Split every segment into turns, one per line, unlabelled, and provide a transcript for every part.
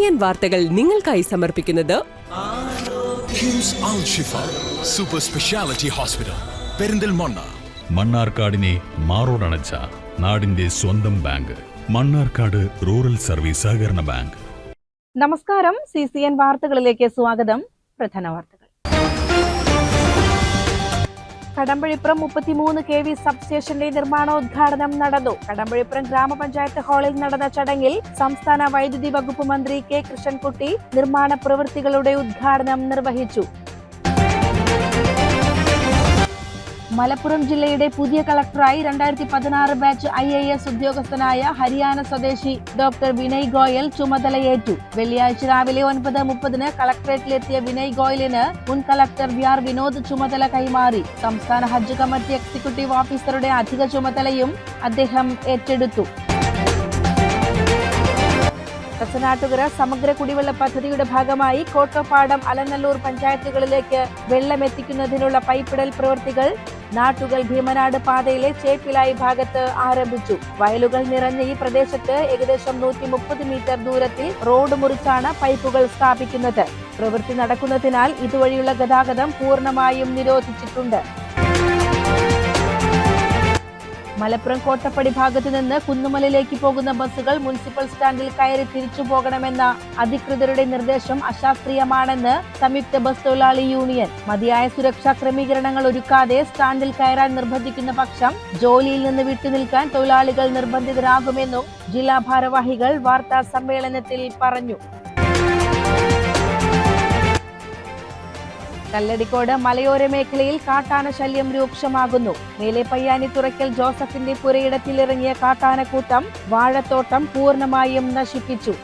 CCN വാർത്തകൾ നിങ്ങൾക്കായി സമർപ്പിക്കുന്നത്
കിംസ് അൽ ഷിഫ സൂപ്പർ സ്പെഷ്യാലിറ്റി ഹോസ്പിറ്റൽ പെരിന്തൽമണ്ണ.
മണ്ണാർക്കാടിനെ മാറോടണച്ച നാടിന്റെ സ്വന്തം ബാങ്ക് മണ്ണാർക്കാട് റൂറൽ സർവീസ് സഹകരണ ബാങ്ക്.
നമസ്കാരം, CCN വാർത്തകളിലേക്ക് സ്വാഗതം. പ്രധാന വാർത്തകൾ. കടമ്പഴിപ്പുറം 33 kV സബ്സ്റ്റേഷന്റെ നിർമ്മാണോദ്ഘാടനം നടന്നു. കടമ്പഴിപ്പുറം ഗ്രാമപഞ്ചായത്ത് ഹാളിൽ നടന്ന ചടങ്ങിൽ സംസ്ഥാന വൈദ്യുതി വകുപ്പ് മന്ത്രി കെ കൃഷ്ണൻകുട്ടി നിർമ്മാണ പ്രവൃത്തികളുടെ ഉദ്ഘാടനം നിർവഹിച്ചു. മലപ്പുറം ജില്ലയുടെ പുതിയ കളക്ടറായി 2016 ബാച്ച് IAS ഉദ്യോഗസ്ഥനായ ഹരിയാന സ്വദേശി ഡോക്ടർ വിനയ് ഗോയൽ ചുമതലയേറ്റു. വെള്ളിയാഴ്ച രാവിലെ 9:30 കളക്ടറേറ്റിലെത്തിയ വിനയ് ഗോയലിന് മുൻ കളക്ടർ VR വിനോദ് ചുമതല കൈമാറി. സംസ്ഥാന ഹജ്ജ് കമ്മിറ്റി എക്സിക്യൂട്ടീവ് ഓഫീസറുടെ അധിക ചുമതലയും അദ്ദേഹം ഏറ്റെടുത്തു. കച്ചനാട്ടുകര സമഗ്ര കുടിവെള്ള പദ്ധതിയുടെ ഭാഗമായി കോട്ടപ്പാടം, അലനല്ലൂർ പഞ്ചായത്തുകളിലേക്ക് വെള്ളമെത്തിക്കുന്നതിനുള്ള പൈപ്പിടൽ പ്രവൃത്തികൾ നാട്ടുകൾ ഭീമനാട് പാതയിലെ ചേപ്പിലായി ഭാഗത്ത് ആരംഭിച്ചു. വയലുകൾ നിറഞ്ഞ ഈ പ്രദേശത്ത് ഏകദേശം 130 മീറ്റർ ദൂരത്തിൽ റോഡ് മുറിച്ചാണ് പൈപ്പുകൾ സ്ഥാപിക്കുന്നത്. പ്രവൃത്തി നടക്കുന്നതിനാൽ ഇതുവഴിയുള്ള ഗതാഗതം പൂർണ്ണമായും നിരോധിച്ചിട്ടുണ്ട്. മലപ്പുറം കോട്ടപ്പടി ഭാഗത്തു നിന്ന് കുന്നുമലിലേക്ക് പോകുന്ന ബസ്സുകൾ മുനിസിപ്പൽ സ്റ്റാൻഡിൽ കയറി തിരിച്ചു പോകണമെന്ന അധികൃതരുടെ നിർദ്ദേശം അശാസ്ത്രീയമാണെന്ന് സംയുക്ത ബസ് തൊഴിലാളി യൂണിയൻ. മതിയായ സുരക്ഷാ ക്രമീകരണങ്ങൾ ഒരുക്കാതെ സ്റ്റാൻഡിൽ കയറാൻ നിർബന്ധിക്കുന്ന പക്ഷം ജോലിയിൽ നിന്ന് വിട്ടുനിൽക്കാൻ തൊഴിലാളികൾ നിർബന്ധിതരാകുമെന്നും ജില്ലാ ഭാരവാഹികൾ വാർത്താ സമ്മേളനത്തിൽ പറഞ്ഞു. കല്ലടിക്കോട് മലയോര മേഖലയിൽ കാട്ടാന ശല്യം രൂക്ഷമാകുന്നു. മേലെ പയ്യാനി തുറക്കൽ ജോസഫിന്റെ പുരയിടത്തിലിറങ്ങിയ കാട്ടാനക്കൂട്ടം വാഴത്തോട്ടം പൂർണ്ണമായും നശിപ്പിച്ചു.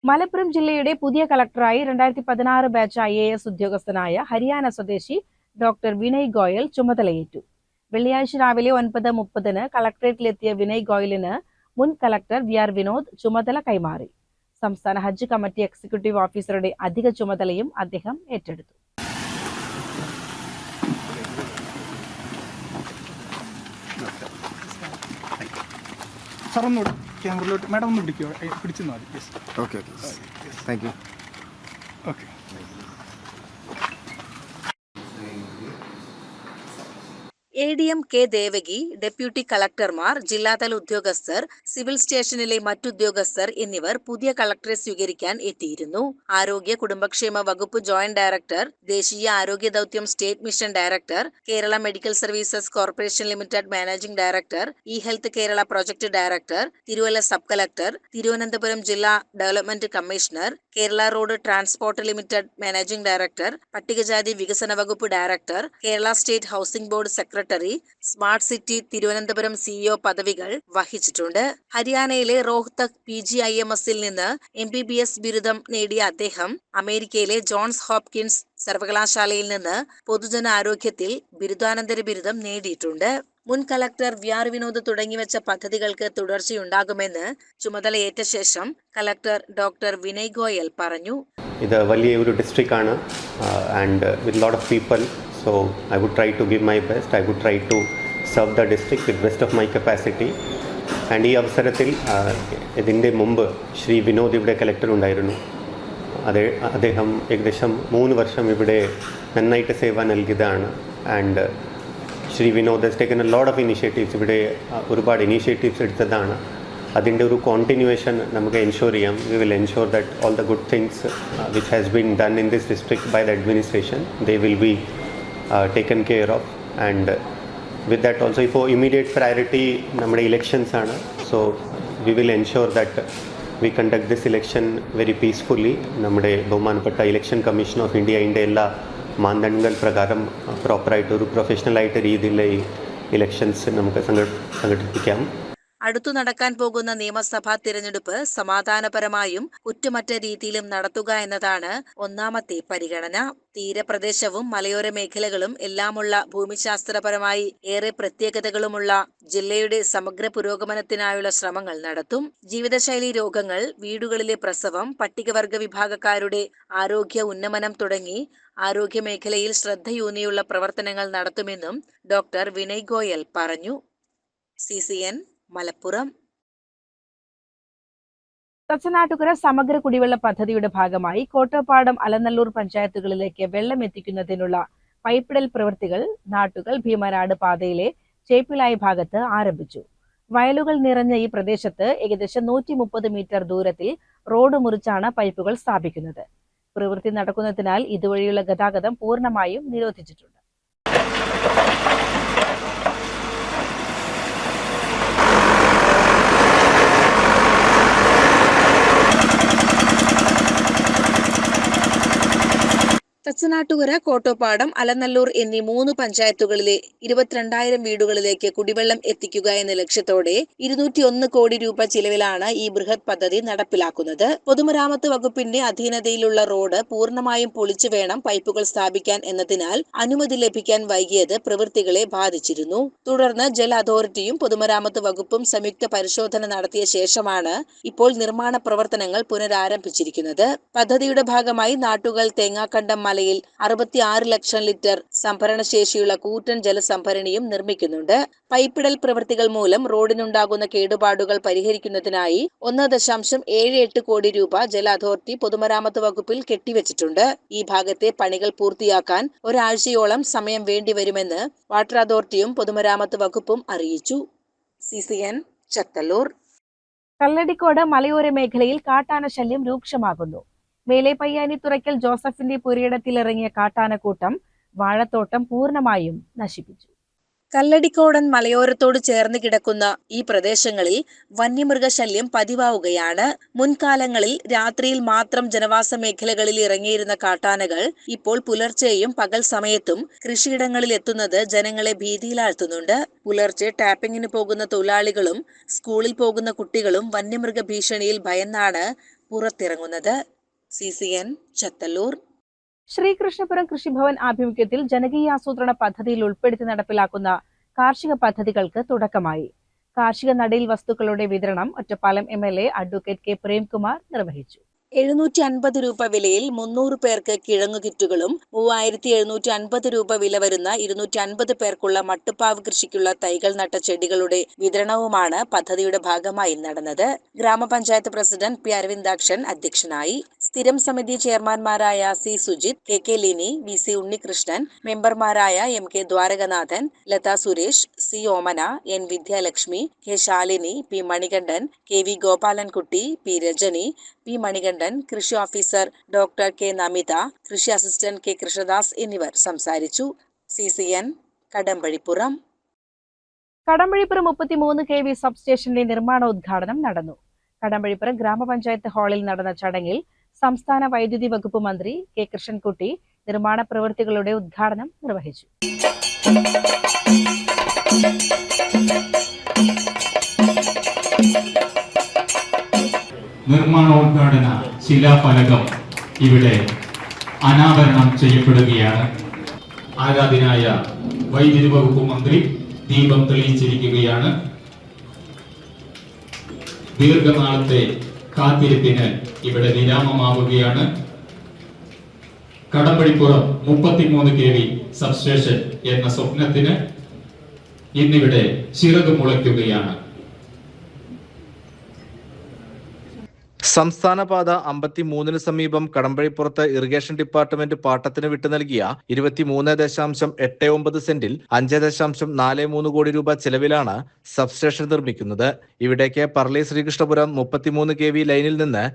മലപ്പുറം ജില്ലയുടെ പുതിയ കളക്ടറായി 2016 ബാച്ച് IAS ഉദ്യോഗസ്ഥനായ ഹരിയാന സ്വദേശി ഡോക്ടർ വിനയ് ഗോയൽ ചുമതലയേറ്റു. വെള്ളിയാഴ്ച രാവിലെ 9:30 കളക്ടറേറ്റിലെത്തിയ വിനയ് ഗോയലിന് മുൻ കളക്ടർ VR വിനോദ് ചുമതല കൈമാറി. സംസ്ഥാന ഹജ്ജ് കമ്മിറ്റി എക്സിക്യൂട്ടീവ് ഓഫീസറുടെ അധിക ചുമതലയും അദ്ദേഹം ഏറ്റെടുത്തു. ADM K ദേവകി, ഡെപ്യൂട്ടി കളക്ടർമാർ, ജില്ലാതല ഉദ്യോഗസ്ഥർ, സിവിൽ സ്റ്റേഷനിലെ മറ്റുദ്യോഗസ്ഥർ എന്നിവർ പുതിയ കളക്ടറെ സ്വീകരിക്കാൻ എത്തിയിരുന്നു. ആരോഗ്യ കുടുംബക്ഷേമ വകുപ്പ് ജോയിന്റ് ഡയറക്ടർ, ദേശീയ ആരോഗ്യ ദൗത്യം state mission director, Kerala medical services corporation limited managing director, health Kerala project director, Thiruvalla sub collector, Thiruvananthapuram ജില്ലാ development commissioner, Kerala road transport limited managing director, പട്ടികജാതി വികസന വകുപ്പ് director, Kerala state housing board secretary, smart city Thiruvananthapuram CEO പദവികൾ വഹിച്ചിട്ടുണ്ട്. ഹരിയാനയിലെ റോഹ്തക് PGIMSൽ നിന്ന് MBBS ബിരുദം നേടിയ അദ്ദേഹം അമേരിക്കയിലെ ജോൺസ് ഹോപ്കിൻസ് സർവകലാശാലയിൽ നിന്ന് പൊതുജന ആരോഗ്യത്തിൽ ബിരുദാനന്തര ബിരുദം നേടിയിട്ടുണ്ട്. മുൻ കളക്ടർ VR വിനോദ് തുടങ്ങിവെച്ച പദ്ധതികൾക്ക് തുടർച്ചയുണ്ടാകുമെന്ന് ചുമതലയേറ്റ ശേഷം കളക്ടർ ഡോക്ടർ വിനയ് ഗോയൽ പറഞ്ഞു.
ഇത് വലിയ ഒരു ഡിസ്ട്രിക്റ്റ് ആണ് and with lot of people. So I would try to give my best. I would try to serve the district with best of my capacity. And ഈ അവസരത്തിൽ ഇതിൻ്റെ മുമ്പ് ശ്രീ വിനോദ് ഇവിടെ കളക്ടർ ഉണ്ടായിരുന്നു. അദ്ദേഹം ഏകദേശം 3 വർഷം ഇവിടെ നന്നായിട്ട് സേവ നൽകിയതാണ്. And Shri Vinod has taken a lot of initiatives. ഇവിടെ ഒരുപാട് ഇനീഷ്യേറ്റീവ്സ് എടുത്തതാണ്. അതിൻ്റെ ഒരു കോണ്ടിന്യൂവേഷൻ നമുക്ക് എൻഷുർ ചെയ്യാം. We will ensure that all the good things which has been done in this district by the administration they will be taken care of. And with that also ഇപ്പോൾ immediate priority നമ്മുടെ elections ആണ്. So we will ensure that we conduct this election very peacefully. നമ്മുടെ ബഹുമാനപ്പെട്ട election commission of ഇന്ത്യയുടെ എല്ലാ മാനദണ്ഡങ്ങൾ പ്രകാരം പ്രോപ്പറായിട്ട് ഒരു പ്രൊഫഷണലായിട്ട് രീതിയിൽ ഈ ഇലക്ഷൻസ് നമുക്ക് സംഘടിപ്പിക്കാം.
അടുത്തു നടക്കാൻ പോകുന്ന നിയമസഭാ തിരഞ്ഞെടുപ്പ് സമാധാനപരമായും കുറ്റമറ്റ രീതിയിലും നടത്തുക എന്നതാണ് ഒന്നാമത്തെ പരിഗണന. തീരപ്രദേശവും മലയോര മേഖലകളും എല്ലാമുള്ള ഭൂമിശാസ്ത്രപരമായി ഏറെ പ്രത്യേകതകളുമുള്ള ജില്ലയുടെ സമഗ്ര പുരോഗമനത്തിനായുള്ള ശ്രമങ്ങൾ നടത്തും. ജീവിതശൈലി രോഗങ്ങൾ, വീടുകളിലെ പ്രസവം, പട്ടികവർഗ വിഭാഗക്കാരുടെ ആരോഗ്യ ഉന്നമനം തുടങ്ങി ആരോഗ്യ മേഖലയിൽ ശ്രദ്ധയൂന്നിയുള്ള പ്രവർത്തനങ്ങൾ നടത്തുമെന്നും ഡോക്ടർ വിനയ് ഗോയൽ പറഞ്ഞു. CCN മലപ്പുറം.
തച്ചനാട്ടുകര സമഗ്ര കുടിവെള്ള പദ്ധതിയുടെ ഭാഗമായി കോട്ടപ്പാടം അലനല്ലൂർ പഞ്ചായത്തുകളിലേക്ക് വെള്ളം എത്തിക്കുന്നതിനുള്ള പൈപ്പിടൽ പ്രവൃത്തികൾ നാട്ടുകൾ ഭീമനാട് പാതയിലെ ചേപ്പിലായി ഭാഗത്ത് ആരംഭിച്ചു. വയലുകൾ നിറഞ്ഞ ഈ പ്രദേശത്ത് ഏകദേശം 130 മീറ്റർ ദൂരത്തിൽ റോഡ് മുറിച്ചാണ് പൈപ്പുകൾ സ്ഥാപിക്കുന്നത്. പ്രവൃത്തി നടക്കുന്നതിനാൽ ഇതുവഴിയുള്ള ഗതാഗതം പൂർണ്ണമായും നിരോധിച്ചിട്ടുണ്ട്.
തച്ചനാട്ടുകര, കോട്ടോപ്പാടം, അലനല്ലൂർ എന്നീ 3 പഞ്ചായത്തുകളിലെ 22,000 വീടുകളിലേക്ക് കുടിവെള്ളം എത്തിക്കുക എന്ന ലക്ഷ്യത്തോടെ 201 കോടി രൂപ ചിലവിലാണ് ഈ ബൃഹത് പദ്ധതി നടപ്പിലാക്കുന്നത്. പൊതുമരാമത്ത് വകുപ്പിന്റെ അധീനതയിലുള്ള റോഡ് പൂർണ്ണമായും പൊളിച്ചു വേണം പൈപ്പുകൾ സ്ഥാപിക്കാൻ എന്നതിനാൽ അനുമതി ലഭിക്കാൻ വൈകിയത് പ്രവൃത്തികളെ ബാധിച്ചിരുന്നു. തുടർന്ന് ജല അതോറിറ്റിയും പൊതുമരാമത്ത് വകുപ്പും സംയുക്ത പരിശോധന നടത്തിയ ശേഷമാണ് ഇപ്പോൾ നിർമ്മാണ പ്രവർത്തനങ്ങൾ പുനരാരംഭിച്ചിരിക്കുന്നത്. പദ്ധതിയുടെ ഭാഗമായി നാട്ടുകൾ തേങ്ങാക്കണ്ടം മലയിൽ 66 ലക്ഷം ലിറ്റർ സംഭരണശേഷിയുള്ള കൂറ്റൻ ജലസംഭരണിയും നിർമ്മിക്കുന്നുണ്ട്. പൈപ്പിടൽ പ്രവൃത്തികൾ മൂലം റോഡിനുണ്ടാകുന്ന കേടുപാടുകൾ പരിഹരിക്കുന്നതിനായി 1.78 കോടി രൂപ ജല അതോറിറ്റി പൊതുമരാമത്ത് വകുപ്പിൽ കെട്ടിവച്ചിട്ടുണ്ട്. ഈ ഭാഗത്തെ പണികൾ പൂർത്തിയാക്കാൻ ഒരാഴ്ചയോളം സമയം വേണ്ടിവരുമെന്ന് വാട്ടർ അതോറിറ്റിയും പൊതുമരാമത്ത് വകുപ്പും അറിയിച്ചു. CCN ചത്തല്ലൂർ.
കല്ലടിക്കോട് മലയോര മേഖലയിൽ കാട്ടാന ശല്യം രൂക്ഷമാകുന്നു. മേലെ പയ്യാനിത്തുറയ്ക്കൽ ജോസഫിന്റെ പുരയിടത്തിലിറങ്ങിയ കാട്ടാനക്കൂട്ടം വാഴത്തോട്ടം പൂർണ്ണമായും നശിപ്പിച്ചു.
കല്ലടിക്കോടൻ മലയോരത്തോട് ചേർന്ന് കിടക്കുന്ന ഈ പ്രദേശങ്ങളിൽ വന്യമൃഗശല്യം പതിവാവുകയാണ്. മുൻകാലങ്ങളിൽ രാത്രിയിൽ മാത്രം ജനവാസ മേഖലകളിൽ ഇറങ്ങിയിരുന്ന കാട്ടാനകൾ ഇപ്പോൾ പുലർച്ചെയും പകൽ സമയത്തും കൃഷിയിടങ്ങളിൽ എത്തുന്നത് ജനങ്ങളെ ഭീതിയിലാഴ്ത്തുന്നുണ്ട്. പുലർച്ചെ ടാപ്പിങ്ങിന് പോകുന്ന തൊഴിലാളികളും സ്കൂളിൽ പോകുന്ന കുട്ടികളും വന്യമൃഗ ഭീഷണിയിൽ ഭയന്നാണ് പുറത്തിറങ്ങുന്നത്. CCN ചത്തല്ലൂർ.
ശ്രീകൃഷ്ണപുരം കൃഷിഭവൻ ആഭിമുഖ്യത്തിൽ ജനകീയാസൂത്രണ പദ്ധതിയിൽ ഉൾപ്പെടുത്തി നടപ്പിലാക്കുന്ന കാർഷിക പദ്ധതികൾക്ക് തുടക്കമായി. കാർഷിക നടീൽ വസ്തുക്കളുടെ വിതരണം Ottapalam MLA advocate K Premkumar നിർവഹിച്ചു.
750 രൂപ വിലയിൽ 300 പേർക്ക് കിഴങ്ങു കിറ്റുകളും 3750 രൂപ വില വരുന്ന 250 പേർക്കുള്ള മട്ടുപ്പാവ് കൃഷിക്കുള്ള തൈകൾ നട്ട ചെടികളുടെ വിതരണവുമാണ് പദ്ധതിയുടെ ഭാഗമായി നടന്നത്. ഗ്രാമപഞ്ചായത്ത് പ്രസിഡന്റ് P അരവിന്ദാക്ഷൻ അധ്യക്ഷനായി. സ്ഥിരം സമിതി ചെയർമാൻമാരായ C Sujith, KK Lini, VC Unnikrishnan, മെമ്പർമാരായ MK ദ്വാരകനാഥൻ, ലത സുരേഷ്, C ഓമന, N Vidyalakshmi, K Shalini, P Manikandan, KV Gopalankutty, P Rajani, P Manikandan, കൃഷി ഓഫീസർ ഡോക്ടർ K നമിത, കൃഷി അസിസ്റ്റന്റ് K കൃഷ്ണദാസ് എന്നിവർ സംസാരിച്ചു. CCN കടമ്പഴിപ്പുറം.
കടമ്പഴിപ്പുറം 33 kV സബ്സ്റ്റേഷന്റെ നിർമ്മാണോദ്ഘാടനം നടന്നു. കടമ്പഴിപ്പുറം ഗ്രാമപഞ്ചായത്ത് ഹാളിൽ നടന്ന ചടങ്ങിൽ സംസ്ഥാന വൈദ്യുതി വകുപ്പ് മന്ത്രി K കൃഷ്ണൻകുട്ടി നിർമ്മാണ പ്രവൃത്തികളുടെ ഉദ്ഘാടനം നിർവഹിച്ചു.
നിർമ്മാണോദ്ഘാടന ശിലാഫലകം ഇവിടെ അനാവരണം ചെയ്യപ്പെടുകയാണ്. ആരാധനായ വൈദ്യുതി വകുപ്പ് മന്ത്രി ദീപം തെളിയിച്ചിരിക്കുകയാണ്. ദീർഘനാളത്തെ കാത്തിരിപ്പിന് ഇവിടെ വിരാമമാവുകയാണ്. കടമ്പഴിപ്പുറം 33 kV സബ്സ്റ്റേഷൻ എന്ന സ്വപ്നത്തിന് ഇന്നിവിടെ ചിറക് മുളയ്ക്കുകയാണ്.
സംസ്ഥാന പാത 53 സമീപം കടമ്പഴിപ്പുറത്ത് ഇറിഗേഷൻ ഡിപ്പാർട്ട്മെന്റ് പാട്ടത്തിന് വിട്ടു നൽകിയ 23.89 സെന്റിൽ 5.43 കോടി രൂപ ചെലവിലാണ് സബ്സ്റ്റേഷൻ നിർമ്മിക്കുന്നത്. ഇവിടേക്ക് പറളി ശ്രീകൃഷ്ണപുരം 33 kV ലൈനിൽ നിന്ന്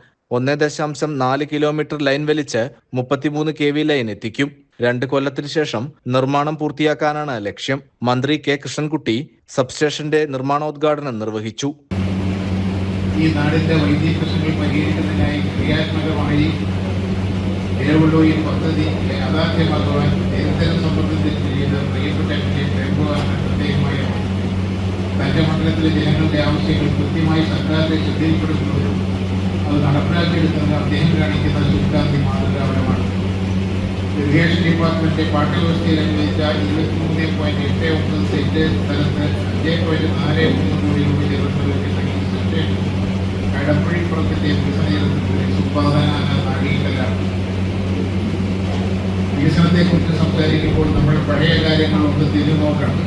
1.4 കിലോമീറ്റർ ലൈൻ വലിച്ച് 33 kV ലൈൻ എത്തിക്കും. 2 കൊല്ലത്തിനു ശേഷം നിർമ്മാണം പൂർത്തിയാക്കാനാണ് ലക്ഷ്യം. മന്ത്രി K കൃഷ്ണൻകുട്ടി സബ്സ്റ്റേഷന്റെ നിർമ്മാണോദ്ഘാടനം നിർവഹിച്ചു.
ഈ നാടിൻ്റെ വൈദ്യുതി പ്രശ്നങ്ങൾ പരിഹരിക്കുന്നതിനായി ക്രിയാത്മകമായി നിലവിലുള്ള ഈ പദ്ധതി യാഥാർത്ഥ്യമാക്കുവാൻ നിരന്തരം സമ്മർദ്ദത്തിൽ ചെയ്യുന്ന പ്രിയപ്പെട്ട MLA പ്രേംകുമാറിന് പ്രത്യേകമായ തൻ്റെ മണ്ഡലത്തിലെ ജനങ്ങളുടെ ആവശ്യങ്ങൾ കൃത്യമായി സർക്കാരിന്റെ ശ്രദ്ധയിൽപ്പെടുത്തുന്നതും അത് നടപ്പിലാക്കിയെടുക്കുന്നത് അദ്ദേഹം കാണിക്കുന്ന ശുഷ്കാന്തി മാതൃകാപരമാണ്. ഇറിഗേഷൻ ഡിപ്പാർട്ട്മെന്റ് പാഠ്യവ്യവസ്ഥയിൽ അനുവദിച്ച 23.89 സെന്റ് സ്ഥലത്ത് 5.43 കോടി രൂപ ചെലവിട്ടുള്ള കടമ്പഴിപ്പുറത്തിന്റെ വികസനത്തിൽ സുപ്രധാന നാഴികക്കല്ലാണ്. വികസനത്തെക്കുറിച്ച് സംസാരിക്കുമ്പോൾ നമ്മൾ പഴയ കാര്യങ്ങളൊന്ന് തിരിഞ്ഞു നോക്കണം.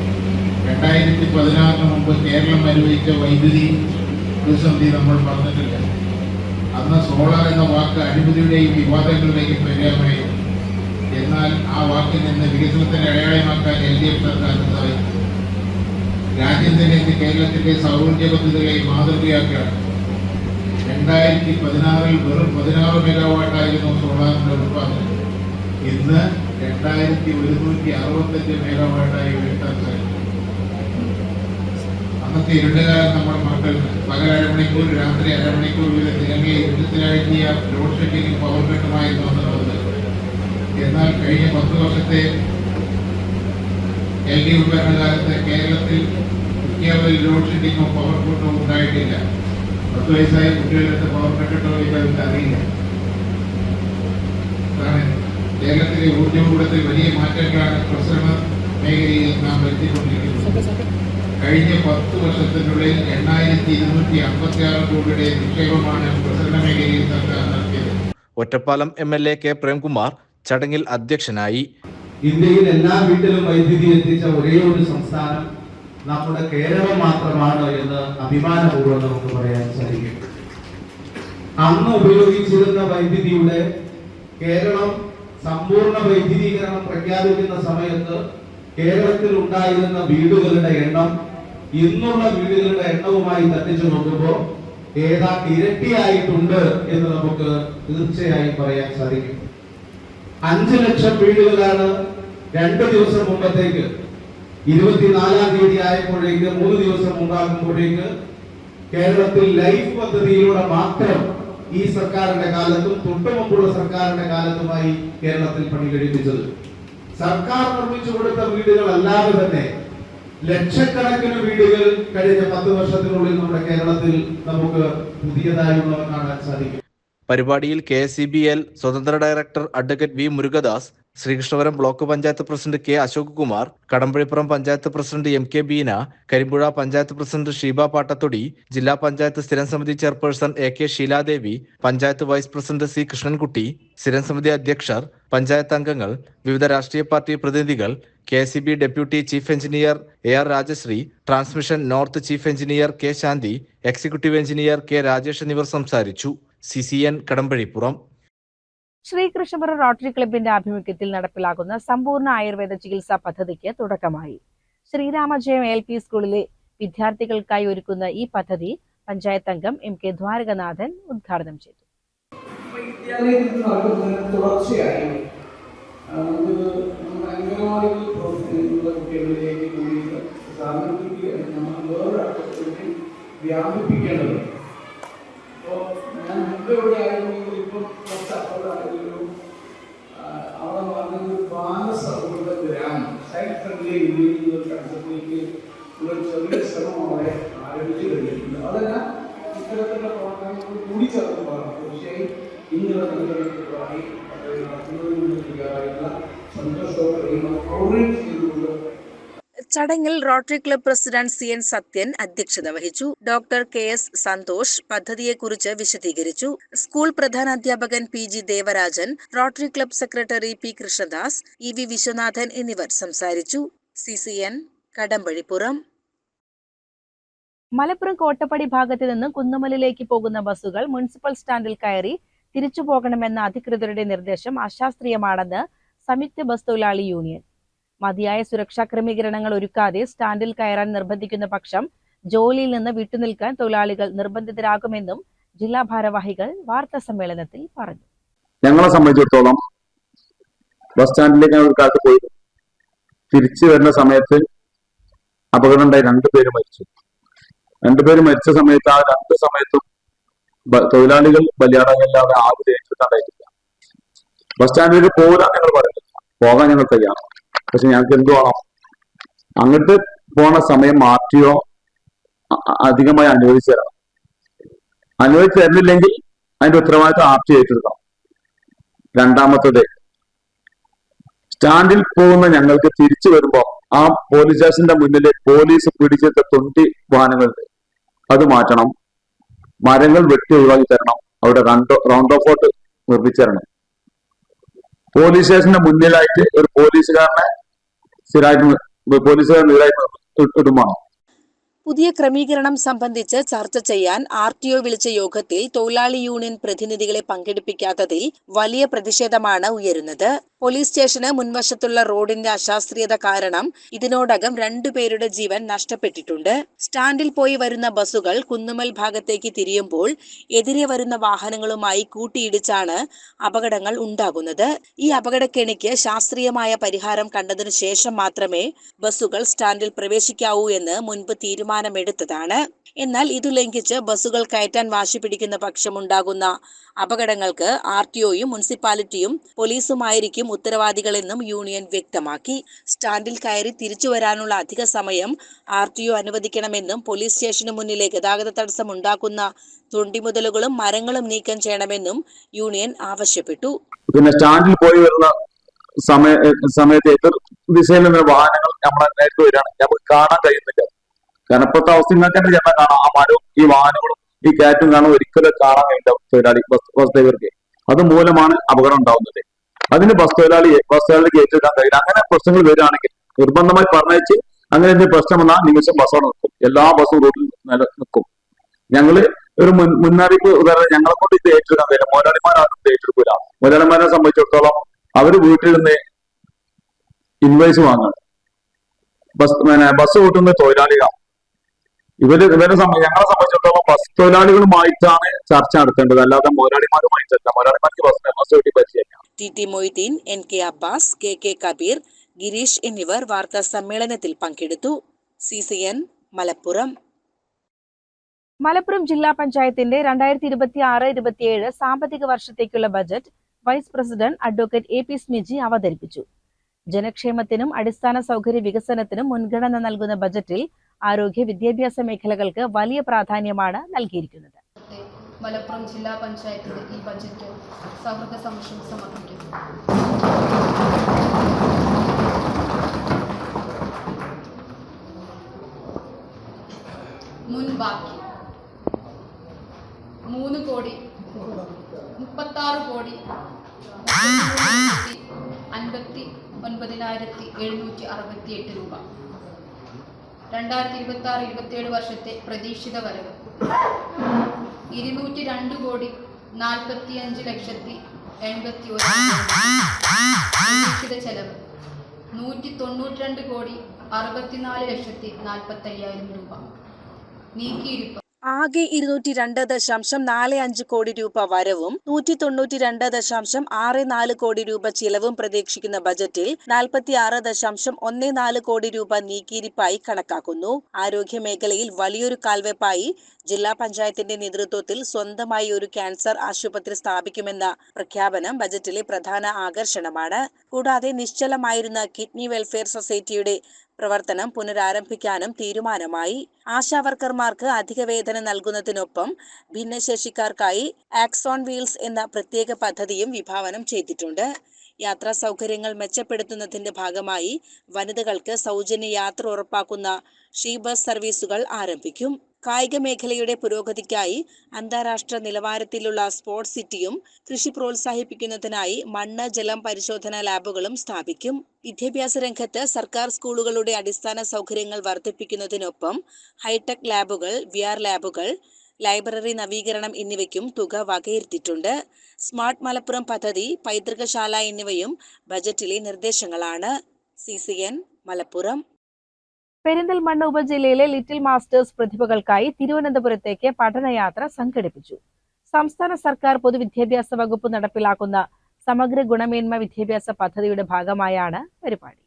2016 മുമ്പ് കേരളം അനുഭവിച്ച വൈദ്യുതി പ്രതിസന്ധി നമ്മൾ പറഞ്ഞിട്ടില്ല. സോളാർ എന്ന വാക്ക് അഴിമതിയുടെയും വിവാദങ്ങളുടെയും പര്യായമായിരുന്നു. എന്നാൽ ആ വാക്കിൽ നിന്ന് വികസനത്തിന്റെ അടയാളമാക്കാൻ LDF സർക്കാർ നിർദ്ദേശിച്ചു. രാജ്യത്തിന്റെ കേരളത്തിന്റെ സൗരോർജ്ജ പദ്ധതികളെ മാതൃകയാക്കുകയാണ്. 2016 വെറും 16 മെഗാവാട്ടായിരുന്നു സോളാറിന്റെ ഉത്പാദനം. ഇന്ന് 2165 മെഗാവാട്ടായി ഉയർത്താൻ സാധിക്കും. അന്നത്തെ ഇരുട്ടുകാലം നമ്മൾ മറക്കരുത്. പകൽ അരമണിക്കൂർ, രാത്രി അരമണിക്കൂർ വരെ തിരങ്ങിയ ഇരുട്ടത്തിലാഴ്ത്തിയ ലോഡ് ഷെഡിങ്ങും പവർ കട്ടുമായിരുന്നു എന്നുള്ളത്. എന്നാൽ കഴിഞ്ഞ 10 വർഷത്തെ LDF ഭരണകാലത്ത് കേരളത്തിൽ കേവലം ലോഡ് ഷെഡിങ്ങോ പവർ കട്ടോ ഉണ്ടായിട്ടില്ല. 10 വയസ്സായ കുട്ടികളുടെ പവർ കട്ടോ ഇവർക്ക് അറിയില്ല. കേരളത്തിലെ ഊർജ്ജകൂടത്തിൽ വലിയ മാറ്റങ്ങളാണ് പ്രസരണ മേഖലയിൽ നാം വരുത്തിക്കൊണ്ടിരിക്കുന്നത്. കഴിഞ്ഞ 10 വർഷത്തിനുള്ളിൽ 8256 കോടിയുടെ നിക്ഷേപമാണ് പ്രസരണ മേഖലയിൽ സർക്കാർ നടത്തിയത്.
ഒറ്റപ്പാലം MLA K പ്രേംകുമാർ ചടങ്ങിൽ അധ്യക്ഷനായി.
ഇന്ത്യയിൽ എല്ലാ വീട്ടിലും വൈദ്യുതി എത്തിച്ച ഒരേ ഒരു സംസ്ഥാനം നമ്മുടെ കേരളം മാത്രമാണ് എന്ന് അഭിമാനപൂർവ്വം നമുക്ക് പറയാൻ സാധിക്കും. അന്ന് ഉപയോഗിച്ചിരുന്ന വൈദ്യുതിയുടെ കേരളം സമ്പൂർണ്ണ വൈദ്യുതീകരണം പ്രഖ്യാപിക്കുന്ന സമയത്ത് കേരളത്തിൽ ഉണ്ടായിരുന്ന വീടുകളുടെ എണ്ണം ഇന്നുള്ള വീടുകളുടെ എണ്ണവുമായി തട്ടിച്ചു നോക്കുമ്പോൾ ഏതാണ്ട് ഇരട്ടിയായിട്ടുണ്ട് എന്ന് നമുക്ക് തീർച്ചയായും പറയാൻ സാധിക്കും. 5 ലക്ഷം വീടുകളാണ് 2 ദിവസം മുമ്പത്തേക്ക് 24-ാം തീയതി ആയപ്പോഴേക്ക് 3 ദിവസം മുമ്പാകുമ്പോഴേക്ക് കേരളത്തിൽ ലൈഫ് പദ്ധതിയിലൂടെ മാത്രം ഈ സർക്കാരിന്റെ കാലത്തും തൊട്ടുമുമ്പുള്ള സർക്കാരിന്റെ കാലത്തുമായി കേരളത്തിൽ പണി കഴിപ്പിച്ചത്. സർക്കാർ നിർമ്മിച്ചു കൊടുത്ത വീടുകൾ അല്ലാതെ തന്നെ ലക്ഷക്കണക്കിന് വീടുകൾ കഴിഞ്ഞ 10 വർഷത്തിനുള്ളിൽ നമ്മുടെ കേരളത്തിൽ നമുക്ക് പുതിയതായുള്ളവ കാണാൻ സാധിക്കും.
പരിപാടിയിൽ KSEBL സ്വതന്ത്ര director advocate V Murukadas, Sreekrishnapuram block panchayat president K Ashok Kumar, Kadambazhipuram panchayat president MK Beena, Karimpuzha panchayat president Sheeba Pattathodi, ജില്ലാ പഞ്ചായത്ത് സ്ഥിരം സമിതി chairperson AK Sheeladevi, panchayat vice president C Krishnankutty, സ്ഥിരം സമിതി അധ്യക്ഷർ, പഞ്ചായത്ത് അംഗങ്ങൾ, വിവിധ രാഷ്ട്രീയ പാർട്ടി പ്രതിനിധികൾ, KSEB deputy chief engineer AR Rajasree, transmission north chief engineer K Shanthi, executive engineer K Rajesh എന്നിവർ സംസാരിച്ചു. CCN കടമ്പഴിപ്പുറം.
ശ്രീകൃഷ്ണപുരം റോട്ടറി ക്ലബിന്റെ ആഭിമുഖ്യത്തിൽ നടപ്പിലാക്കുന്ന സമ്പൂർണ്ണ ആയുർവേദ ചികിത്സാ പദ്ധതിക്ക് തുടക്കമായി. ശ്രീരാമജയം LP സ്കൂളിലെ വിദ്യാർത്ഥികൾക്കായി ഒരുക്കുന്ന ഈ പദ്ധതി പഞ്ചായത്ത് അംഗം MK ദ്വാരകനാഥൻ ഉദ്ഘാടനം ചെയ്തു.
ഞാൻ മുമ്പ് എവിടെ ആയിരുന്നെങ്കിൽ ഇപ്പം കുറച്ചപ്പുറത്താണെങ്കിലും അവിടെ വന്നത് ബാലസൗഹൃദ ഗ്രാമം സൈഡ് ഫ്രണ്ട്ലി ഇന്ത്യയിൽ കൺസെപ്റ്റിലേക്ക് ഒരു ചെറിയ ശ്രമം അവിടെ ആരംഭിച്ചു കഴിഞ്ഞിട്ടുണ്ട്. അതെല്ലാം ഇത്തരത്തിലുള്ള പ്രവർത്തനങ്ങൾ കൂടി ചേർന്നതാണ്. തീർച്ചയായും ഇങ്ങനെ നടത്തുന്നതിനുള്ള സന്തോഷവും കോർഡിനേറ്റ് ചെയ്തുകൊണ്ട്
ചടങ്ങിൽ rotary club president CN Sathyan അധ്യക്ഷത വഹിച്ചു. ഡോക്ടർ KS സന്തോഷ് പദ്ധതിയെക്കുറിച്ച് വിശദീകരിച്ചു. സ്കൂൾ പ്രധാനാധ്യാപകൻ PG Devarajan, rotary club secretary P Krishnadas, EV Viswanathan എന്നിവർ സംസാരിച്ചു. CCN കടമ്പഴിപ്പുറം.
മലപ്പുറം കോട്ടപ്പടി ഭാഗത്ത് നിന്ന് കുന്നുമലിലേക്ക് പോകുന്ന ബസ്സുകൾ മുനിസിപ്പൽ സ്റ്റാൻഡിൽ കയറി തിരിച്ചു പോകണമെന്ന അധികൃതരുടെ നിർദ്ദേശം അശാസ്ത്രീയമാണെന്ന് സംയുക്ത ബസ് തൊഴിലാളി യൂണിയൻ. മതിയായ സുരക്ഷാ ക്രമീകരണങ്ങൾ ഒരുക്കാതെ സ്റ്റാൻഡിൽ കയറാൻ നിർബന്ധിക്കുന്ന പക്ഷം ജോലിയിൽ നിന്ന് വിട്ടുനിൽക്കാൻ തൊഴിലാളികൾ നിർബന്ധിതരാകുമെന്നും ജില്ലാ ഭാരവാഹികൾ വാർത്താ സമ്മേളനത്തിൽ പറഞ്ഞു.
ഞങ്ങളെ സംബന്ധിച്ചിടത്തോളം ബസ് സ്റ്റാൻഡിലേക്ക് ഒരു കാലത്ത് പോയി തിരിച്ചു വരുന്ന സമയത്ത് അപകടം ഉണ്ടായി. 2 പേര് മരിച്ചു. 2 പേര് മരിച്ച സമയത്ത് ആ 2 സമയത്തും തൊഴിലാളികൾ ബലിയാടാകല്ലാതെ ആരും ഏറ്റെടുക്കാണ്ടായിട്ടില്ല. ബസ് സ്റ്റാൻഡിലേക്ക് പോകാൻ ഞങ്ങൾ പറയുന്നില്ല, പോകാൻ ഞങ്ങൾ തയ്യാറാണ്. പക്ഷെ ഞങ്ങൾക്ക് എന്ത് വേണം, അങ്ങോട്ട് പോണ സമയം മാറ്റിയോ അധികമായി അനുവദിച്ചു തരണം. അനുവദിച്ചു തരുന്നില്ലെങ്കിൽ അതിന്റെ ഉത്തരവാദിത്വം RT ഏറ്റെടുക്കണം. രണ്ടാമത്തത്, സ്റ്റാൻഡിൽ പോകുന്ന ഞങ്ങൾക്ക് തിരിച്ചു വരുമ്പോൾ ആ പോലീസ് സ്റ്റേഷന്റെ മുന്നിൽ പോലീസ് പിടിച്ചെടുത്ത 20 വാഹനങ്ങളുണ്ട്, അത് മാറ്റണം. മരങ്ങൾ വെട്ടി ഒഴിവാക്കി തരണം. അവിടെ റൗണ്ട് ഓഫ് ഔട്ട് നിർമ്മിച്ചു തരണം. പോലീസ് സ്റ്റേഷന്റെ മുന്നിലായിട്ട് ഒരു പോലീസുകാരനെ സ്ഥിരമായിട്ട് പോലീസുകാരൻ ഇടുമാണ്.
പുതിയ ക്രമീകരണം സംബന്ധിച്ച് ചർച്ച ചെയ്യാൻ RTO വിളിച്ച യോഗത്തിൽ തൊഴിലാളി യൂണിയൻ പ്രതിനിധികളെ പങ്കെടുപ്പിക്കാത്തതിൽ വലിയ പ്രതിഷേധമാണ് ഉയരുന്നത്. പോലീസ് സ്റ്റേഷന് മുൻവശത്തുള്ള റോഡിന്റെ അശാസ്ത്രീയത കാരണം ഇതിനോടകം 2 പേരുടെ ജീവൻ നഷ്ടപ്പെട്ടിട്ടുണ്ട്. സ്റ്റാൻഡിൽ പോയി വരുന്ന ബസ്സുകൾ കുന്നുമ്മൽ ഭാഗത്തേക്ക് തിരിയുമ്പോൾ എതിരെ വരുന്ന വാഹനങ്ങളുമായി കൂട്ടിയിടിച്ചാണ് അപകടങ്ങൾ ഉണ്ടാകുന്നത്. ഈ അപകടക്കെണിക്ക് ശാസ്ത്രീയമായ പരിഹാരം കണ്ടതിനു ശേഷം മാത്രമേ ബസ്സുകൾ സ്റ്റാൻഡിൽ പ്രവേശിക്കാവൂ എന്ന് മുൻപ് തീരുമാനമെടുത്തതാണ്. എന്നാൽ ഇതു ലംഘിച്ച് ബസ്സുകൾ കയറ്റാൻ വാശി പിടിക്കുന്ന പക്ഷമുണ്ടാകുന്ന അപകടങ്ങൾക്ക് RTOയും മുനിസിപ്പാലിറ്റിയും പോലീസുമായിരിക്കും ഉത്തരവാദികളെന്നും യൂണിയൻ വ്യക്തമാക്കി. സ്റ്റാൻഡിൽ കയറി തിരിച്ചു വരാനുള്ള അധിക സമയം RTO അനുവദിക്കണമെന്നും പോലീസ് സ്റ്റേഷന് മുന്നിലെ ഗതാഗത തടസ്സം ഉണ്ടാക്കുന്ന തൊണ്ടിമുതലുകളും മരങ്ങളും നീക്കം ചെയ്യണമെന്നും യൂണിയൻ ആവശ്യപ്പെട്ടു.
പിന്നെ സ്റ്റാൻഡിൽ പോയി വരുന്ന സമയത്ത് എതിർ ദിശയിൽ നിന്ന് വാഹനങ്ങൾ നമ്മളെ നേരത്തെ വരികയാണ്, നമുക്ക് കാണാൻ കഴിയുന്നില്ല. കാരണം ഇപ്പോഴത്തെ അവസ്ഥ നിങ്ങൾക്ക് തന്നെ ചെന്നാൽ കാണാം, ആ മരവും ഈ വാഹനങ്ങളും ഈ കയറ്റും കാണാൻ ഒരിക്കലും കാണാൻ കഴിയില്ല തൊഴിലാളി ബസ് ഡ്രൈവർക്ക്. അതുമൂലമാണ് അപകടം ഉണ്ടാവുന്നത്. അതിന് ബസ് തൊഴിലാളിക്ക് ഏറ്റെടുക്കാൻ കഴിയില്ല. അങ്ങനെ പ്രശ്നങ്ങൾ വരികയാണെങ്കിൽ നിർബന്ധമായി പറഞ്ഞയച്ച് അങ്ങനെ എന്തെങ്കിലും പ്രശ്നം വന്നാൽ നിമിഷം ബസ്സോടെ നിൽക്കും, എല്ലാ ബസ്സും റോഡിൽ നിൽക്കും. ഞങ്ങള് ഒരു മുന്നറിയിപ്പ് ഉദാഹരണം ഞങ്ങളെ കൊണ്ട് ഇത് ഏറ്റെടുക്കാൻ കഴിയില്ല. മുതലാളിമാരും ഏറ്റെടുക്കില്ല. മുതലാളിമാരെ സംബന്ധിച്ചിടത്തോളം അവര് വീട്ടിൽ നിന്ന് ഇൻവോയ്സ് വാങ്ങണം. ബസ് ഓട്ടുന്ന തൊഴിലാളികളാണ്. ഞങ്ങളെ സംബന്ധിച്ചിടത്തോളം ബസ് തൊഴിലാളികളുമായിട്ടാണ് ചർച്ച നടത്തേണ്ടത്, അല്ലാതെ മുതലാളിമാരുമായിട്ടല്ല. മുതലാളിമാർക്ക് ബസ് ഓട്ടി പറ്റില്ല.
TT Moideen, NK Abbas, KK Kabeer, Girish എന്നിവർ വാർത്താ സമ്മേളനത്തിൽ പങ്കെടുത്തു. CCN മലപ്പുറം.
മലപ്പുറം ജില്ലാ പഞ്ചായത്തിന്റെ 2026-27 സാമ്പത്തിക വർഷത്തേക്കുള്ള budget vice president advocate AP Smiji അവതരിപ്പിച്ചു. ജനക്ഷേമത്തിനും അടിസ്ഥാന സൗകര്യ വികസനത്തിനും മുൻഗണന നൽകുന്ന ബജറ്റിൽ ആരോഗ്യ വിദ്യാഭ്യാസ മേഖലകൾക്ക് വലിയ പ്രാധാന്യമാണ് നൽകിയിരിക്കുന്നത്.
മലപ്പുറം ജില്ലാ പഞ്ചായത്തിന്റെ ഈ ബജറ്റ് സൗഹൃദ സമക്ഷം സമർപ്പിക്കുന്നു. മുൻബാക്കി 3,33,59,768 രൂപ. 2026-27 വർഷത്തെ പ്രതീക്ഷിത വരവ് 202,45,81,000. പ്രതീക്ഷിത ചെലവ് 192,64,40,000 രൂപ. നീക്കിയിരിപ്പ്
ആകെ 202.45 കോടി രൂപ വരവും 192.64 കോടി രൂപ ചിലവും പ്രതീക്ഷിക്കുന്ന ബജറ്റിൽ 46.14 കോടി രൂപ നീക്കിയിരിപ്പായി കണക്കാക്കുന്നു. ആരോഗ്യ മേഖലയിൽ വലിയൊരു കാൽവെപ്പായി ജില്ലാ പഞ്ചായത്തിന്റെ നേതൃത്വത്തിൽ സ്വന്തമായി ഒരു ക്യാൻസർ ആശുപത്രി സ്ഥാപിക്കുമെന്ന പ്രഖ്യാപനം ബജറ്റിലെ പ്രധാന ആകർഷണമാണ്. കൂടാതെ നിശ്ചലമായിരുന്ന കിഡ്നി വെൽഫെയർ സൊസൈറ്റിയുടെ പ്രവർത്തനം പുനരാരംഭിക്കാനും തീരുമാനമായി. ആശാവർക്കർമാർക്ക് അധിക വേതനം നൽകുന്നതിനൊപ്പം ഭിന്നശേഷിക്കാർക്കായി ആക്സ് ഓൺ വീൽസ് എന്ന പ്രത്യേക പദ്ധതിയും വിഭാവനം ചെയ്തിട്ടുണ്ട്. യാത്രാ സൗകര്യങ്ങൾ മെച്ചപ്പെടുത്തുന്നതിന്റെ ഭാഗമായി വനിതകൾക്ക് സൗജന്യ യാത്ര ഉറപ്പാക്കുന്ന ഷീ ബസ് സർവീസുകൾ ആരംഭിക്കും. കായിക മേഖലയുടെ പുരോഗതിക്കായി അന്താരാഷ്ട്ര നിലവാരത്തിലുള്ള സ്പോർട്സ് സിറ്റിയും കൃഷി പ്രോത്സാഹിപ്പിക്കുന്നതിനായി മണ്ണ് ജലം പരിശോധനാ ലാബുകളും സ്ഥാപിക്കും. വിദ്യാഭ്യാസ രംഗത്ത് സർക്കാർ സ്കൂളുകളുടെ അടിസ്ഥാന സൗകര്യങ്ങൾ വർദ്ധിപ്പിക്കുന്നതിനൊപ്പം ഹൈടെക് ലാബുകൾ, VR ലാബുകൾ, ലൈബ്രറി നവീകരണം എന്നിവയ്ക്കും തുക വകയിരുത്തിയിട്ടുണ്ട്. സ്മാർട്ട് മലപ്പുറം പദ്ധതി, പൈതൃകശാല എന്നിവയും ബജറ്റിലെ നിർദ്ദേശങ്ങളാണ്. CCN മലപ്പുറം.
പെരിന്തൽമണ്ണ ഉപജില്ലയിലെ ലിറ്റിൽ മാസ്റ്റേഴ്സ് പ്രതിഭകൾക്കായി തിരുവനന്തപുരത്തേക്ക് പഠനയാത്ര സംഘടിപ്പിച്ചു. സംസ്ഥാന സർക്കാർ പൊതുവിദ്യാഭ്യാസ വകുപ്പ് നടപ്പിലാക്കുന്ന സമഗ്ര ഗുണമേന്മ വിദ്യാഭ്യാസ പദ്ധതിയുടെ ഭാഗമായാണ് പരിപാടി.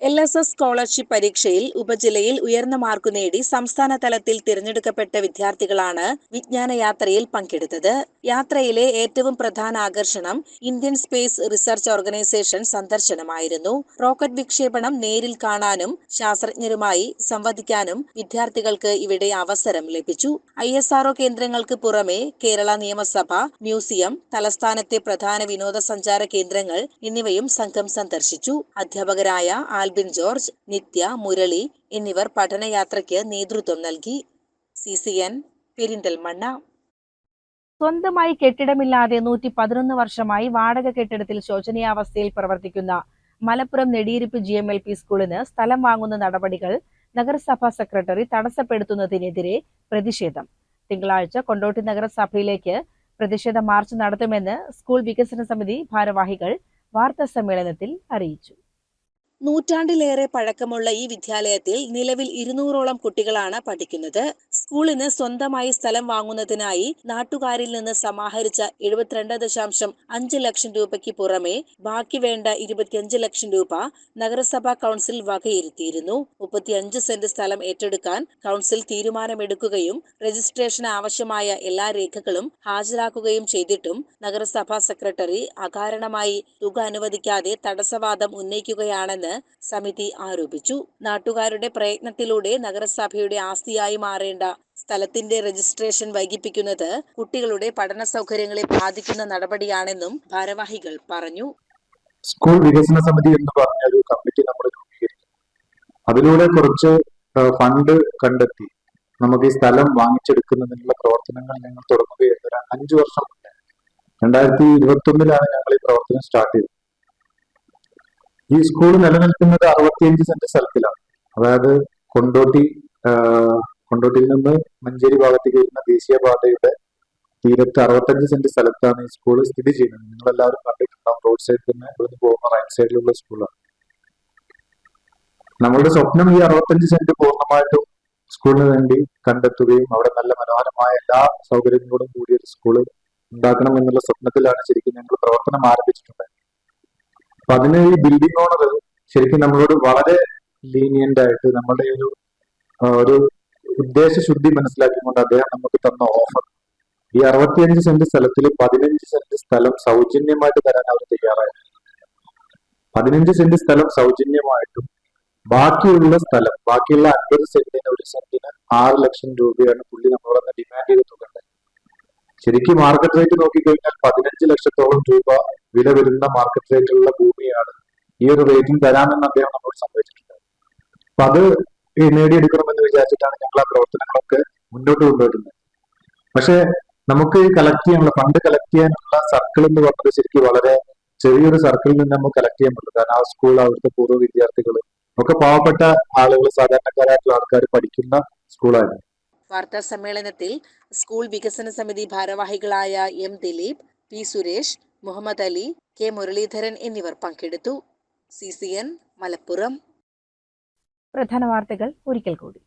LSS സ്കോളർഷിപ്പ് പരീക്ഷയിൽ ഉപജില്ലയിൽ ഉയർന്ന മാർക്ക് നേടി സംസ്ഥാന തലത്തിൽ തിരഞ്ഞെടുക്കപ്പെട്ട വിദ്യാർത്ഥികളാണ് വിജ്ഞാനയാത്രയിൽ പങ്കെടുത്തത്. യാത്രയിലെ ഏറ്റവും പ്രധാന ആകർഷണം ഇന്ത്യൻ സ്പേസ് റിസർച്ച് ഓർഗനൈസേഷൻ സന്ദർശനമായിരുന്നു. റോക്കറ്റ് വിക്ഷേപണം നേരിൽ കാണാനും ശാസ്ത്രജ്ഞരുമായി സംവദിക്കാനും വിദ്യാർത്ഥികൾക്ക് ഇവിടെ അവസരം ലഭിച്ചു. ISRO കേന്ദ്രങ്ങൾക്ക് പുറമെ കേരള നിയമസഭ, മ്യൂസിയം, തലസ്ഥാനത്തെ പ്രധാന വിനോദസഞ്ചാര കേന്ദ്രങ്ങൾ എന്നിവയും സംഘം സന്ദർശിച്ചു. അധ്യാപകരായ ആൽബിൻ ജോർജ്, നിത്യ, മുരളി എന്നിവർ പഠനയാത്രയ്ക്ക് നേതൃത്വം നൽകി. CCN പെരിന്തൽമണ്ണ.
സ്വന്തമായി കെട്ടിടമില്ലാതെ 111 വർഷമായി വാടക കെട്ടിടത്തിൽ ശോചനീയാവസ്ഥയിൽ പ്രവർത്തിക്കുന്ന മലപ്പുറം നെടിയിരിപ്പ് GMLP സ്കൂളിന് സ്ഥലം വാങ്ങുന്ന നടപടികൾ നഗരസഭാ സെക്രട്ടറി തടസ്സപ്പെടുത്തുന്നതിനെതിരെ പ്രതിഷേധം. തിങ്കളാഴ്ച കൊണ്ടോട്ടി നഗരസഭയിലേക്ക് പ്രതിഷേധ മാർച്ച് നടത്തുമെന്ന് സ്കൂൾ വികസന സമിതി ഭാരവാഹികൾ വാർത്താസമ്മേളനത്തിൽ അറിയിച്ചു.
നൂറ്റാണ്ടിലേറെ പഴക്കമുള്ള ഈ വിദ്യാലയത്തിൽ നിലവിൽ 200ഓളം കുട്ടികളാണ് പഠിക്കുന്നത്. സ്കൂളിന് സ്വന്തമായി സ്ഥലം വാങ്ങുന്നതിനായി നാട്ടുകാരിൽ നിന്ന് സമാഹരിച്ച 72.5 ലക്ഷം രൂപയ്ക്ക് പുറമെ ബാക്കി വേണ്ട 25 ലക്ഷം രൂപ നഗരസഭാ കൗൺസിൽ വകയിരുത്തിയിരുന്നു. 35 സെന്റ് സ്ഥലം ഏറ്റെടുക്കാൻ കൗൺസിൽ തീരുമാനമെടുക്കുകയും രജിസ്ട്രേഷന് ആവശ്യമായ എല്ലാ രേഖകളും ഹാജരാക്കുകയും ചെയ്തിട്ടും നഗരസഭാ സെക്രട്ടറി അകാരണമായി തുക അനുവദിക്കാതെ തടസ്സവാദം ഉന്നയിക്കുകയാണെന്ന് സമിതി ആരോപിച്ചു. നാട്ടുകാരുടെ പ്രയത്നത്തിലൂടെ നഗരസഭയുടെ ആസ്തിയായി മാറേണ്ട സ്ഥലത്തിന്റെ രജിസ്ട്രേഷൻ വൈകിപ്പിക്കുന്നത് കുട്ടികളുടെ പഠന സൗകര്യങ്ങളെ ബാധിക്കുന്ന നടപടിയാണെന്നും ഭാരവാഹികൾ പറഞ്ഞു.
സ്കൂൾ വികസന സമിതി എന്ന് പറഞ്ഞ ഒരു കമ്മിറ്റി നമ്മൾ രൂപീകരിച്ചു. അതിലൂടെ കുറച്ച് ഫണ്ട് കണ്ടെത്തി നമുക്ക് ഈ സ്ഥലം വാങ്ങിച്ചെടുക്കുന്നതിനുള്ള പ്രവർത്തനങ്ങൾ ഞങ്ങൾ തുടങ്ങുകയായിരുന്നു. 5 വർഷം മുന്നേ 2021 ഞങ്ങൾ ഈ പ്രവർത്തനം സ്റ്റാർട്ട് ചെയ്തത്. ഈ സ്കൂൾ നിലനിൽക്കുന്നത് 65 സെന്റ് സ്ഥലത്തിലാണ്. അതായത് കൊണ്ടോട്ടിയിൽ നിന്ന് മഞ്ചേരി ഭാഗത്തേക്ക് വരുന്ന ദേശീയപാതയുടെ തീരത്ത് 65 സെന്റ് സ്ഥലത്താണ് ഈ സ്കൂൾ സ്ഥിതി ചെയ്യുന്നത്. നിങ്ങളെല്ലാവരും കണ്ടിട്ടുണ്ടാവും. റോഡ് സൈഡിൽ നിന്ന് ഇവിടുന്ന് പോകുന്ന റൈറ്റ് സൈഡിലുള്ള സ്കൂളാണ്. നമ്മളുടെ സ്വപ്നം ഈ 65 സെന്റ് പൂർണ്ണമായിട്ടും സ്കൂളിന് വേണ്ടി കണ്ടെത്തുകയും അവിടെ നല്ല മനോഹരമായ എല്ലാ സൗകര്യങ്ങളോടും കൂടിയ ഒരു സ്കൂള് ഉണ്ടാക്കണം എന്നുള്ള സ്വപ്നത്തിലാണ് ശരിക്കും ഞങ്ങൾ പ്രവർത്തനം ആരംഭിച്ചിട്ടുണ്ടായത്. അപ്പൊ അതിന് ഈ ബിൽഡിംഗ് ഓണർ ശരിക്കും നമ്മളോട് വളരെ ലീനിയന്റ് ആയിട്ട് നമ്മുടെ ഒരു ഉദ്ദേശശുദ്ധി മനസ്സിലാക്കിക്കൊണ്ട് അദ്ദേഹം നമുക്ക് തന്ന ഓഫർ, ഈ 65 സെന്റ് സ്ഥലത്തിൽ 15 സെന്റ് സ്ഥലം സൗജന്യമായിട്ട് തരാൻ അവർ തയ്യാറായിരുന്നു. 15 സെന്റ് സ്ഥലം സൗജന്യമായിട്ടും ബാക്കിയുള്ള 50 സെന്റിന് 1 സെന്റിന് 6 ലക്ഷം രൂപയാണ് പുള്ളി നമ്മളോട് ഡിമാൻഡ് ചെയ്ത് തുകണ്ടത്. ശരിക്കും മാർക്കറ്റ് റേറ്റ് നോക്കിക്കഴിഞ്ഞാൽ 15 ലക്ഷത്തോളം രൂപ വില വരുന്ന മാർക്കറ്റ് റേറ്റിലുള്ള ഭൂമിയാണ് ഈ ഒരു റേറ്റിംഗ് തരാമെന്ന് അദ്ദേഹം നമ്മളോട് സംഭവിച്ചിട്ടുണ്ട്. അപ്പൊ അത് നേടിയെടുക്കണമെന്ന് വിചാരിച്ചിട്ടാണ് ഞങ്ങൾ ആ പ്രവർത്തനങ്ങളൊക്കെ മുന്നോട്ട് കൊണ്ടുവരുന്നത്. പക്ഷെ നമുക്ക് ഫണ്ട് കളക്ട് ചെയ്യാനുള്ള സർക്കിൾ എന്ന് പറഞ്ഞത് ശരിക്കും വളരെ ചെറിയൊരു സർക്കിളിൽ നിന്ന് നമുക്ക് കളക്ട് ചെയ്യാൻ പറ്റും. കാരണം ആ സ്കൂൾ, അവിടുത്തെ പൂർവ്വ വിദ്യാർത്ഥികൾ ഒക്കെ പാവപ്പെട്ട ആളുകൾ, സാധാരണക്കാരായിട്ടുള്ള ആൾക്കാർ പഠിക്കുന്ന സ്കൂളായിരുന്നു.
വാർത്താ സമ്മേളനത്തിൽ സ്കൂൾ വികസന സമിതി ഭാരവാഹികളായ M Dileep, P Suresh, Muhammad Ali, K Muraleedharan എന്നിവർ പങ്കെടുത്തു. CCN മലപ്പുറം.
പ്രധാന വാർത്തകൾ ഒരിക്കൽ കൂടി.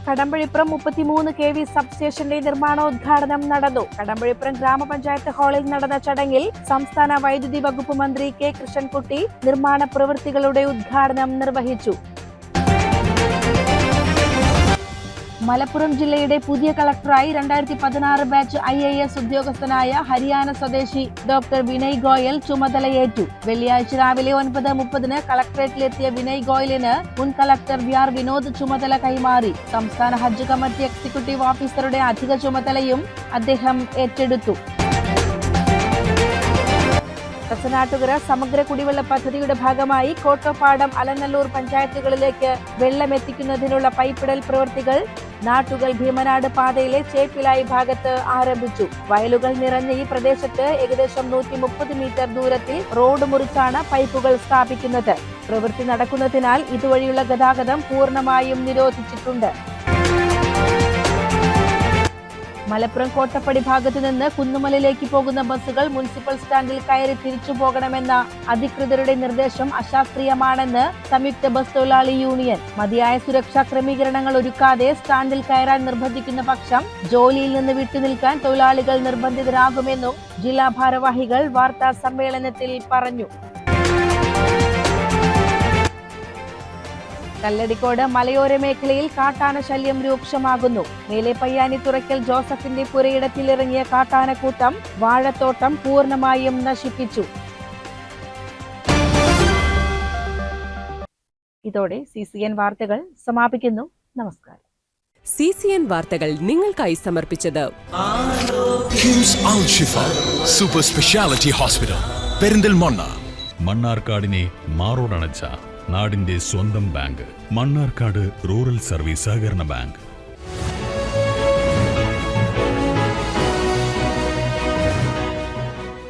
കടമ്പഴിപ്പുറം 33 kV സബ്സ്റ്റേഷന്റെ നിർമ്മാണോദ്ഘാടനം നടന്നു. കടമ്പഴിപ്പുറം ഗ്രാമപഞ്ചായത്ത് ഹാളിൽ നടന്ന ചടങ്ങിൽ സംസ്ഥാന വൈദ്യുതി വകുപ്പ് മന്ത്രി കെ കൃഷ്ണൻകുട്ടി നിർമ്മാണ പ്രവൃത്തികളുടെ ഉദ്ഘാടനം നിർവഹിച്ചു. മലപ്പുറം ജില്ലയുടെ പുതിയ കളക്ടറായി 2016 ബാച്ച് IAS ഉദ്യോഗസ്ഥനായ ഹരിയാന സ്വദേശി ഡോക്ടർ വിനയ് ഗോയൽ ചുമതലയേറ്റു. വെള്ളിയാഴ്ച രാവിലെ 9:30 കളക്ടറേറ്റിലെത്തിയ വിനയ് ഗോയലിന് മുൻ കളക്ടർ VR വിനോദ് ചുമതല കൈമാറി. സംസ്ഥാന ഹജ്ജ് കമ്മിറ്റി എക്സിക്യൂട്ടീവ് ഓഫീസറുടെ അധിക ചുമതലയും അദ്ദേഹം ഏറ്റെടുത്തു. കച്ചനാട്ടുകര സമഗ്ര കുടിവെള്ള പദ്ധതിയുടെ ഭാഗമായി കോട്ടപ്പാടം, അലനല്ലൂർ പഞ്ചായത്തുകളിലേക്ക് വെള്ളമെത്തിക്കുന്നതിനുള്ള പൈപ്പിടൽ പ്രവൃത്തികൾ നാട്ടുകൾ ഭീമനാട് പാതയിലെ ചേപ്പിലായി ഭാഗത്ത് ആരംഭിച്ചു. വയലുകൾ നിറഞ്ഞ ഈ പ്രദേശത്ത് ഏകദേശം 130 മീറ്റർ ദൂരത്തിൽ റോഡ് മുറിച്ചാണ് പൈപ്പുകൾ സ്ഥാപിക്കുന്നത്. പ്രവൃത്തി നടക്കുന്നതിനാൽ ഇതുവഴിയുള്ള ഗതാഗതം പൂർണ്ണമായും നിരോധിച്ചിട്ടുണ്ട്. മലപ്പുറം കോട്ടപ്പടി ഭാഗത്തു നിന്ന് കുന്നുമലിലേക്ക് പോകുന്ന ബസ്സുകൾ മുനിസിപ്പൽ സ്റ്റാൻഡിൽ കയറി തിരിച്ചു പോകണമെന്ന അധികൃതരുടെ നിർദ്ദേശം അശാസ്ത്രീയമാണെന്ന് സംയുക്ത ബസ് തൊഴിലാളി യൂണിയൻ. മതിയായ സുരക്ഷാ ക്രമീകരണങ്ങൾ ഒരുക്കാതെ സ്റ്റാൻഡിൽ കയറാൻ നിർബന്ധിക്കുന്ന പക്ഷം ജോലിയിൽ നിന്ന് വിട്ടുനിൽക്കാൻ തൊഴിലാളികൾ നിർബന്ധിതരാകുമെന്നും ജില്ലാ ഭാരവാഹികൾ വാർത്താ സമ്മേളനത്തിൽ പറഞ്ഞു. കല്ലടിക്കോട് മലയോര മേഖലയിൽ കാട്ടാന ശല്യം രൂക്ഷമാകുന്നു. മേലെ പയ്യാനി തുറക്കൽ ജോസഫിന്റെ പുരയിടത്തിലിറങ്ങിയ കാട്ടാനക്കൂട്ടം വാഴത്തോട്ടം പൂർണ്ണമായും നശിപ്പിച്ചു. ഇതോടെ CCN വാർത്തകൾ സമാപിക്കുന്നു. നമസ്കാരം.
CCN വാർത്തകൾ നിങ്ങൾക്കായി സമർപ്പിച്ചത്
കിംസ് അൽ ഷിഫ സൂപ്പർ സ്പെഷ്യാലിറ്റി ഹോസ്പിറ്റൽ പെരിന്തൽമണ്ണ.
മണ്ണാർക്കാടിനെ മാറോടണച്ച നാടിന്റെ സ്വന്തം ബാങ്ക് മണ്ണാർക്കാട് റൂറൽ സർവീസ് സഹകരണ ബാങ്ക്.